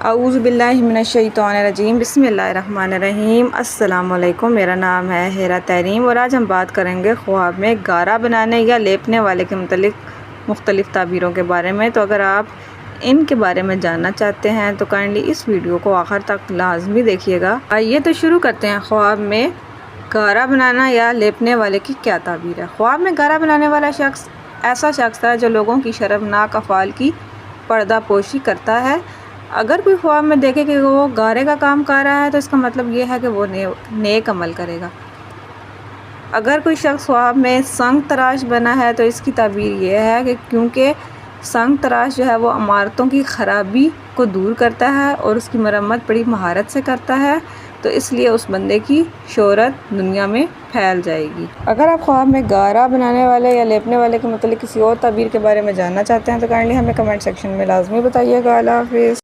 औज़ु बिल्लाहि मिनश्शैतानिर्रजीम बिस्मिल्लाहिर्रहमानिर्रहीम। अस्सलामुअलैकुम। मेरा नाम है हेरा तहरीम और आज हम बात करेंगे ख्वाब में गारा बनाने या लेपने वाले के मतलब मुख्तलिफ़ ताबीरों के बारे में। तो अगर आप इनके बारे में जानना चाहते हैं तो काइंडली इस वीडियो को आखिर तक लाजमी देखिएगा। आइए तो शुरू करते हैं। ख्वाब में गारा बनाना या लेपने वाले की क्या ताबीर है। ख्वाब में गारा बनाने वाला शख्स ऐसा शख्स है जो लोगों की शर्मनाक अफ़ाल की पर्दापोशी करता है। अगर कोई ख्वाब में देखे कि वो गारे का काम कर रहा है तो इसका मतलब ये है कि वो नेक अमल करेगा। अगर कोई शख्स ख्वाब में संग तराश बना है तो इसकी ताबीर ये है कि क्योंकि संग तराश जो है वो इमारतों की ख़राबी को दूर करता है और उसकी मरम्मत बड़ी महारत से करता है, तो इसलिए उस बंदे की शोहरत दुनिया में फैल जाएगी। अगर आप ख्वाब में गारा बनाने वाले या लेपने वाले के मतलब किसी और ताबीर के बारे में जानना चाहते हैं तो काइंडली हमें कमेंट सेक्शन में लाजमी बताइएगा। अल्लाह हाफ़िज़।